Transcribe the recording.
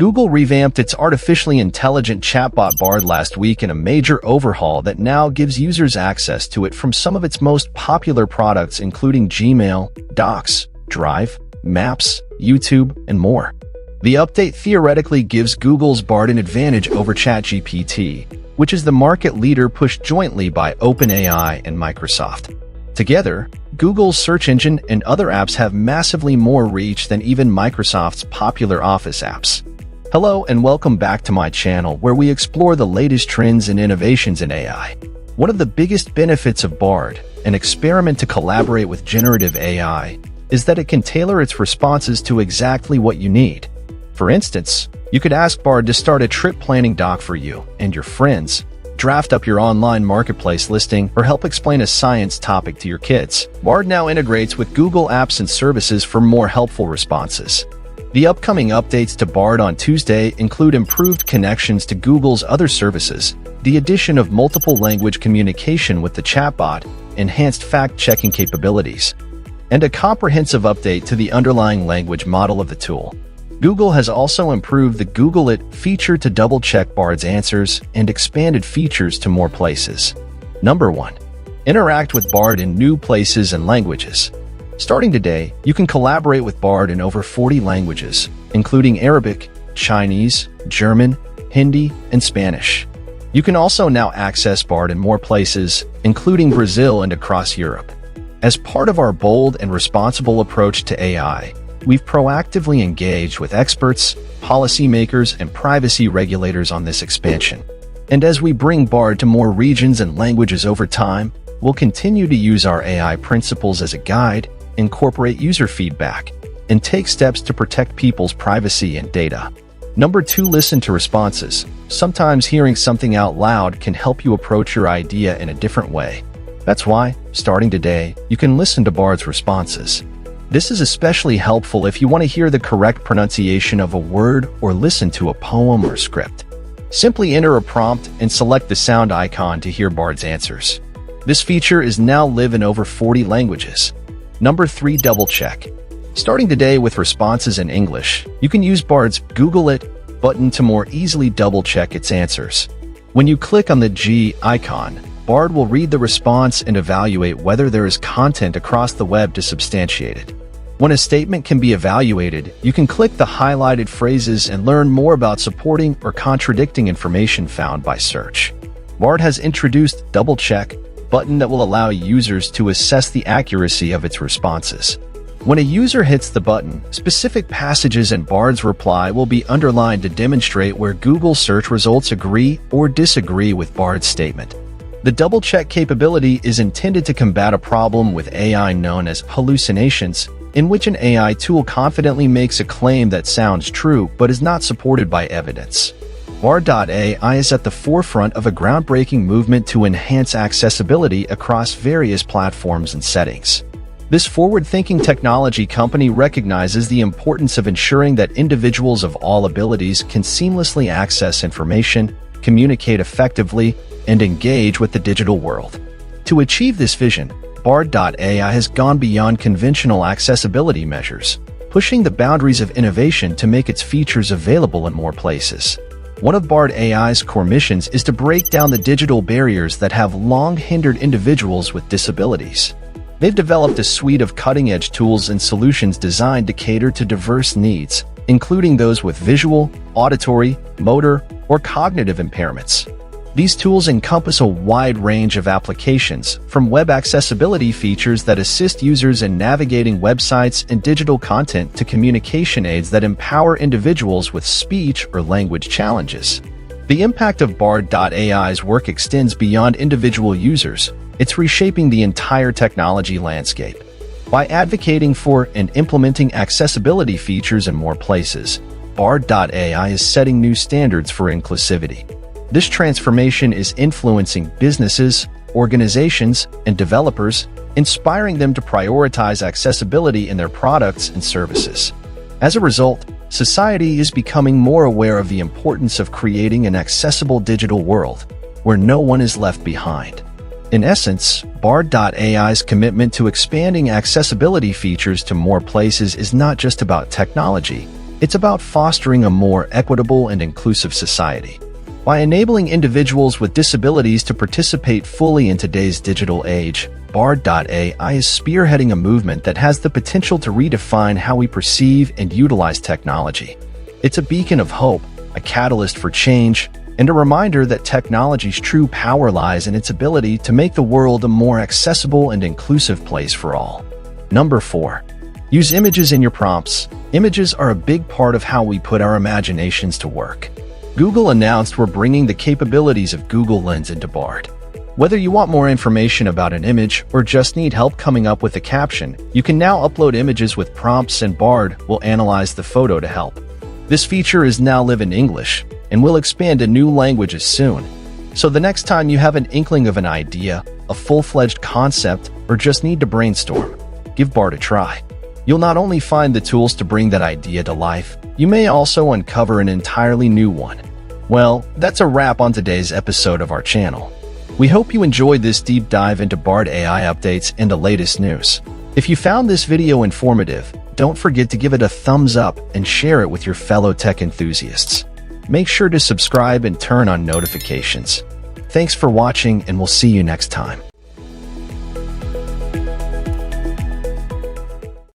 Google revamped its artificially intelligent chatbot BARD last week in a major overhaul that now gives users access to it from some of its most popular products, including Gmail, Docs, Drive, Maps, YouTube, and more. The update theoretically gives Google's BARD an advantage over ChatGPT, which is the market leader pushed jointly by OpenAI and Microsoft. Together, Google's search engine and other apps have massively more reach than even Microsoft's popular Office apps. Hello and welcome back to my channel where we explore the latest trends and innovations in AI. One of the biggest benefits of BARD, an experiment to collaborate with generative AI, is that it can tailor its responses to exactly what you need. For instance, you could ask BARD to start a trip planning doc for you and your friends, draft up your online marketplace listing, or help explain a science topic to your kids. BARD now integrates with Google Apps and Services for more helpful responses. The upcoming updates to BARD on Tuesday include improved connections to Google's other services, the addition of multiple language communication with the chatbot, enhanced fact-checking capabilities, and a comprehensive update to the underlying language model of the tool. Google has also improved the Google It feature to double-check BARD's answers and expanded features to more places. Number 1. Interact with BARD in new places and languages. Starting today, you can collaborate with BARD in over 40 languages, including Arabic, Chinese, German, Hindi, and Spanish. You can also now access BARD in more places, including Brazil and across Europe. As part of our bold and responsible approach to AI, we've proactively engaged with experts, policymakers, and privacy regulators on this expansion. And as we bring BARD to more regions and languages over time, we'll continue to use our AI principles as a guide, incorporate user feedback, and take steps to protect people's privacy and data. Number 2. Listen to responses. Sometimes hearing something out loud can help you approach your idea in a different way. That's why, starting today, you can listen to BARD's responses. This is especially helpful if you want to hear the correct pronunciation of a word or listen to a poem or script. Simply enter a prompt and select the sound icon to hear BARD's answers. This feature is now live in over 40 languages. Number 3. Double-check. Starting today with responses in English, you can use BARD's Google It button to more easily double-check its answers. When you click on the G icon, BARD will read the response and evaluate whether there is content across the web to substantiate it. When a statement can be evaluated, you can click the highlighted phrases and learn more about supporting or contradicting information found by search. BARD has introduced Double-check button that will allow users to assess the accuracy of its responses. When a user hits the button, specific passages in BARD's reply will be underlined to demonstrate where Google search results agree or disagree with BARD's statement. The double-check capability is intended to combat a problem with AI known as hallucinations, in which an AI tool confidently makes a claim that sounds true but is not supported by evidence. BARD.ai is at the forefront of a groundbreaking movement to enhance accessibility across various platforms and settings. This forward-thinking technology company recognizes the importance of ensuring that individuals of all abilities can seamlessly access information, communicate effectively, and engage with the digital world. To achieve this vision, BARD.ai has gone beyond conventional accessibility measures, pushing the boundaries of innovation to make its features available in more places. One of BARD AI's core missions is to break down the digital barriers that have long hindered individuals with disabilities. They've developed a suite of cutting-edge tools and solutions designed to cater to diverse needs, including those with visual, auditory, motor, or cognitive impairments. These tools encompass a wide range of applications, from web accessibility features that assist users in navigating websites and digital content to communication aids that empower individuals with speech or language challenges. The impact of BARD.ai's work extends beyond individual users. It's reshaping the entire technology landscape. By advocating for and implementing accessibility features in more places, BARD.ai is setting new standards for inclusivity. This transformation is influencing businesses, organizations, and developers, inspiring them to prioritize accessibility in their products and services. As a result, society is becoming more aware of the importance of creating an accessible digital world where no one is left behind. In essence, BARD.ai's commitment to expanding accessibility features to more places is not just about technology. It's about fostering a more equitable and inclusive society. By enabling individuals with disabilities to participate fully in today's digital age, BARD.ai is spearheading a movement that has the potential to redefine how we perceive and utilize technology. It's a beacon of hope, a catalyst for change, and a reminder that technology's true power lies in its ability to make the world a more accessible and inclusive place for all. Number 4. Use images in your prompts. Images are a big part of how we put our imaginations to work. Google announced we're bringing the capabilities of Google Lens into BARD. Whether you want more information about an image or just need help coming up with a caption, you can now upload images with prompts and BARD will analyze the photo to help. This feature is now live in English and will expand to new languages soon. So the next time you have an inkling of an idea, a full-fledged concept, or just need to brainstorm, give BARD a try. You'll not only find the tools to bring that idea to life, you may also uncover an entirely new one. Well, that's a wrap on today's episode of our channel. We hope you enjoyed this deep dive into BARD AI updates and the latest news. If you found this video informative, don't forget to give it a thumbs up and share it with your fellow tech enthusiasts. Make sure to subscribe and turn on notifications. Thanks for watching, and we'll see you next time.